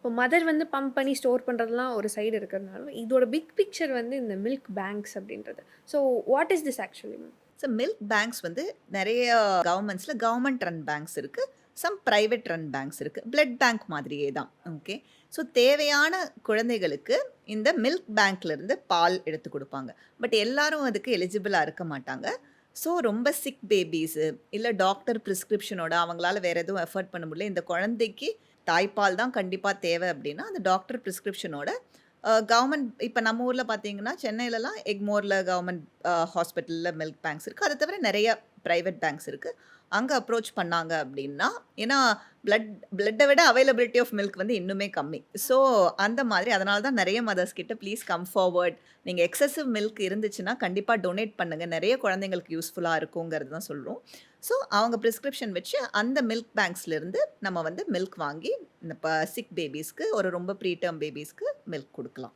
இப்போ மதர் வந்து பம்ப் பண்ணி ஸ்டோர் பண்ணுறதுலாம் ஒரு சைடு இருக்கிறதுனால, இதோட பிக் பிக்சர் வந்து இந்த மில்க் பேங்க்ஸ் அப்படின்றது. So what is this actually ma'am? So milk banks வந்து நெறைய கவர்மெண்ட்ஸ்ல கவர்மெண்ட் ரன் பேங்க்ஸ் இருக்கு. சம் பிரைவேட் ரன் பேங்க்ஸ் இருக்கு. பிளட் பேங்க் மாதிரியே தான். ஓகே. ஸோ தேவையான குழந்தைகளுக்கு இந்த மில்க் பேங்க்லேருந்து பால் எடுத்து குடுப்பாங்க. பட் எல்லாரும் அதுக்கு எலிஜிபிளா இருக்க மாட்டாங்க. ஸோ ரொம்ப சிக் பேபீஸு, இல்ல டாக்டர் பிரிஸ்கிரிப்ஷனோட அவங்களால வேற எதுவும் எஃபோர்ட் பண்ண முடியல. இந்த குழந்தைக்கு தாய்ப்பால் தான் கண்டிப்பா தேவை அப்டின்னா, அந்த டாக்டர் பிரிஸ்கிரிப்ஷனோட கவர்மெண்ட் இப்ப நம்ம ஊர்ல பார்த்தீங்கன்னா, சென்னையிலலாம் எக்மோர்ல கவர்மெண்ட் ஹாஸ்பிட்டல்ல மில்க் பேங்க்ஸ் இருக்கு. அத தவிர நெறைய பிரைவேட் பேங்க்ஸ் இருக்கு. அங்க அப்ரோச் பண்ணாங்க அப்டின்னா, ஏன்னா பிளட்ட விட அவைலபிலிட்டி ஆஃப் மில்க் வந்து இன்னுமே கம்மி. ஸோ அந்த மாதிரி அதனால தான் நெறைய மதர்ஸ் கிட்ட ப்ளீஸ் கம் ஃபார்வர்ட். நீங்க எக்ஸசிவ் மில்க் இருந்துச்சுன்னா, கண்டிப்பா டொனேட் பண்ணுங்க. நெறைய குழந்தைங்களுக்கு யூஸ்ஃபுல்லா இருக்குங்கிறது தான் சொல்றோம். ஸோ அவங்க பிரிஸ்கிரிப்ஷன் வச்சு அந்த மில்க் பேங்க்ஸ்லேருந்து நம்ம வந்து மில்க் வாங்கி, இந்த சிக் பேபீஸ்க்கு ஒரு ரொம்ப ப்ரீ டெர்ம் பேபீஸ்க்கு மில்க் குடுக்கலாம்.